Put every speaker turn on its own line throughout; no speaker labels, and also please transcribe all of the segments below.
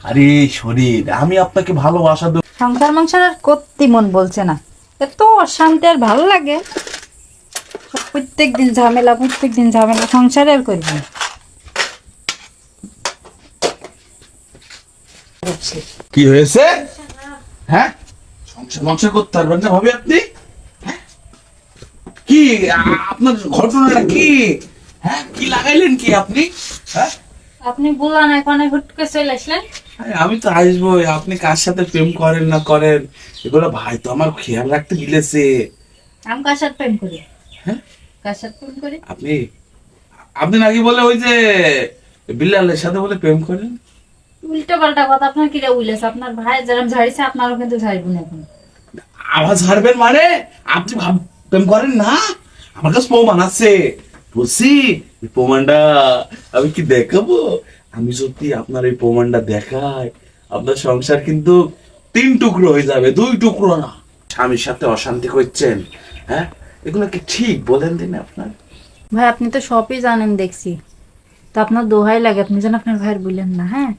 আরে শরীর, আমি আপনাকে ভালোবাসা দেব।
সংসার সংসার আর করতে মন বলছে না, এত অশান্তি আর ভালো লাগে। প্রত্যেকদিন ঝামেলা সংসারে আর করবি না।
কি হয়েছে? হ্যাঁ, সংসার সংসার করতে পারবেন না ভাবে আপনি? হ্যাঁ? কি আপনার ঘটনাটা কি? হ্যাঁ, কি লাগাইলেন কি আপনি? হ্যাঁ,
আপনি বলান এখন হুট করে চলে আসলেন।
আরে আমি তো আসবোই। আপনি কার সাথে প্রেম করেন না করেন এগুলো ভাই তো আমার খেয়াল রাখতে গিলেছে।
আমি কার সাথে প্রেম করি?
হ্যাঁ,
কার সাথে প্রেম করি?
আপনি আপনি নাকি বলে ওই যে বিল্লালের সাথে বলে প্রেম করেন?
উল্টো পাল্টা কথা। আপনার কিরা উইলেছে? আপনার ভাই যেরকম ঝাড়িছে আপনারও কিন্তু ঝাড়বো না এখন।
আওয়াজ হারবেন মানে? আপনি প্রেম করেন না? আমার কাছে প্রমাণ আছে, বুঝছি। এই প্রমাণটা আমি কি দেখাবো? আমি যদি আপনার এই প্রমাণটা দেখাই, আপনার সংসার কিন্তু 3 টুকরো হয়ে যাবে, 2 টুকরো না। স্বামীর সাথে অশান্তি করছেন, হ্যাঁ? এগুলো কি ঠিক বলেন দিন আপনার?
ভাই আপনি তো সবই জানেন দেখছি, তো আপনার দোহাই লাগে আপনি যেন আপনার ভাইয়ের বললেন না। হ্যাঁ,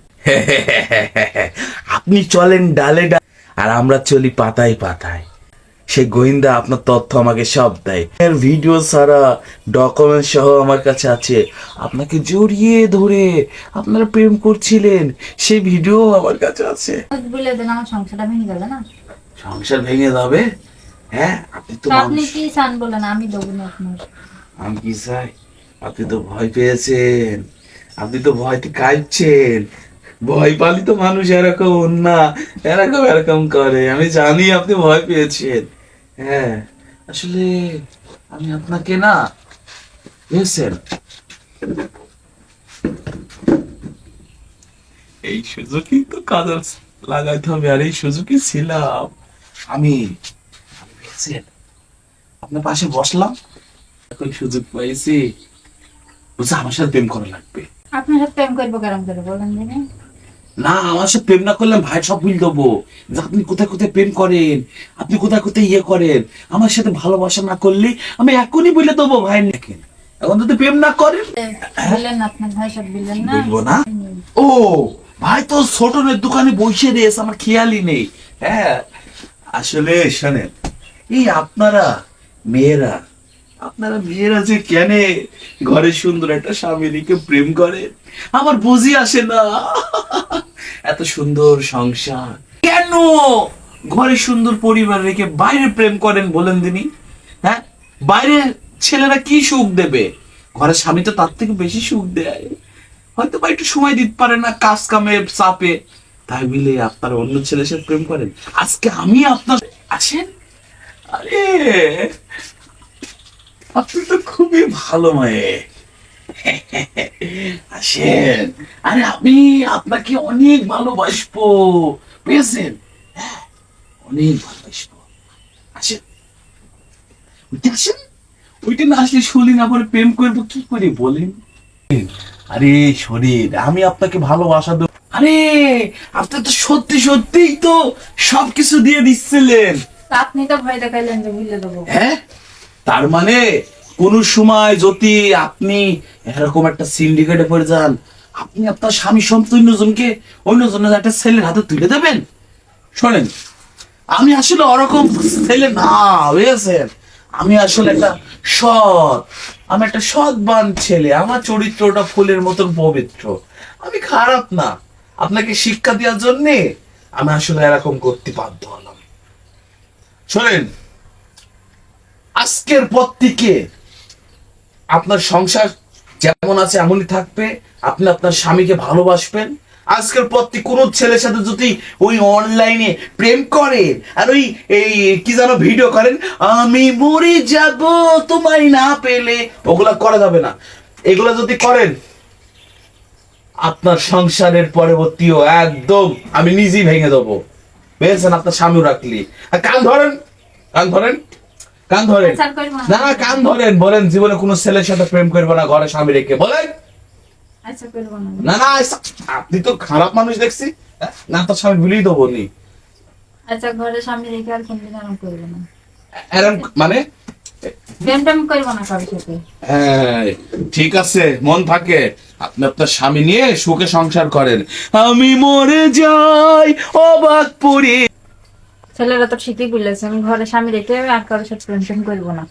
আপনি চলেন ডালে ডালে, আর আমরা চলি পাতায় পাতায়। সেই গোয়েন্দা আপনার তথ্য আমাকে সব দেয়। এর ভিডিও ছাড়া ডকুমেন্ট সহ আমার কাছে আছে। আপনাকে জড়িয়ে ধরে আপনারা প্রেম করছিলেন, সেই ভিডিও আমার কাছে আছে।
বলে দেন, আমার সংসারটা ভেঙে গেল না।
সংসার ভেঙে যাবে? হ্যাঁ, আপনি তো
তো আপনি
মানুষ।
কি চান বলেন, আমি দেবো না আপনার।
আমি কি চাই? আপনি তো ভয় পেয়েছেন, আপনি তো ভয়তে কাঁপছেন। ভয় পালি তো মানুষ এরকম না, এরকম এরকম করে। আমি জানি আপনি ভয় পেয়েছেন। হ্যাঁ, আসলে আমি আপনাকে না, বুঝছেন, এই সুযোগই তো কাজে লাগাইতে হবে। আর এই সুযোগই ছিলাম আমি। বুঝছেন, আপনার পাশে বসলাম, এখন সুযোগ পাইছি। বুঝছে, আমার সাথে প্রেম করা লাগবে।
আপনার সাথে প্রেম করবো কেরম করে বলেন দিনে?
না, আমার সাথে প্রেম না করলে ভাই সব ভুল দেবো। যে আপনি কোথায় কোথায় প্রেম করেন, আপনি কোথায় কোথায় ইয়ে করেন। আমার সাথে ভালোবাসা না করলে আমি এখনই বলে দেবো ভাই। দেখেন, এখন যদি প্রেম না করেন।
বললেন না আপনার ভাই সব বললেন না।
বলবো না? ও ভাই তো ছোটনের দোকানে বসে রয়েছে, আমার খেয়ালই নেই। হ্যাঁ, আসলে শোনেন, এই মেয়েরা আপনারা মেয়েরা যে কেন ঘরে সুন্দর একটা স্বামী রেখে প্রেম করে আমার বুঝি আসে না। এত সুন্দর সংসার কেন ঘরে সুন্দর পরিবার রেখে বাইরে প্রেম করেন বলেন দিনি? হ্যাঁ, বাইরে ছেলেরা কি সুখ দেবে, ঘরের স্বামী তো তার থেকে বেশি সুখ দেয়। হয়তো বা একটু সময় দিতে পারে না কাজ কামে চাপে, তাই মিলে আপনার অন্য ছেলের সাথে প্রেম করেন। আজকে আমি আপনার আছেন, আরে আপনি তো খুবই ভালো মেয়ে। আসেন, আরে আমি আপনাকে অনেক ভালোবাসবো, বুঝেছেন? হ্যাঁ, অনেক ভালোবাসবো। আসেন, উঠে আসেন। ওইটা না আসলে শুনি না পরে প্রেম করবো কি করে বলেন? আরে শরীর, আমি আপনাকে ভালোবাসা দেব। আরে আপনি তো সত্যি সত্যিই তো সবকিছু দিয়ে দিচ্ছিলেন।
তা আপনি তো ভয় দেখাইলেন যে ভুলে দেবো।
হ্যাঁ, তার মানে কোন সময় যদি আপনি এরকম একটা সিন্ডিকেটে পড়ে যান, আপনি আপনার স্বামী সম্পত্তি অন্যজনের একটা ছেলের হাতে তুলে দেবেন? শোনেন, আমি আসলে ওরকম ছেলে না, বুঝেছেন? আমি আসলে একটা সৎবান ছেলে। আমার চরিত্রটা ফুলের মতন পবিত্র। আমি খারাপ না। আপনাকে শিক্ষা দেওয়ার জন্যে আমি আসলে এরকম করতে বাধ্য হলাম। শোনেন, আজকের পর থেকে আপনার সংসার যেমন আছে এমনই থাকবে। আপনি আপনার স্বামীকে ভালোবাসবেন। আজকের পর থেকে কোন ছেলের সাথে যদি ওই অনলাইনে প্রেম করেন আর ওই এই কি যেন ভিডিও করেন, আমি মরে যাব তোমায় না পেলে, ওগুলা করা যাবে না। এগুলা যদি করেন আপনার সংসারের পরবর্তীও একদম আমি নিজেই ভেঙে দেবো, বুঝেছেন? আপনার স্বামীও রাখলি। আর কান ধরেন, কান ধরেন, কান ধরেন।
আচ্ছা, করবো না।
না, কান ধরেন। বলেন জীবনে কোনো ছেলের সাথে প্রেম করবো না ঘরে স্বামী রেখে, বলেন।
আচ্ছা করবো না।
না না, আপনি তো খারাপ মানুষ দেখছি। না, তোর স্বামী ভুলেই দেবো নি।
আচ্ছা, ঘরে সামনে রেখে আর কোনদিন আরাম করবো না।
এরম মানে
প্রেম টেম করবো না কারোর সাথে।
হ্যাঁ ঠিক আছে, মন থাকে, আপনি আপনার স্বামী নিয়ে সুখে সংসার করেন। আমি মরে যাই অবাক পুরি।
ছেলেরা তো ঠিকই বলেছে, আমি ঘরে স্বামী রেখে আর কারোর সাথে প্রেম টেম করবো না।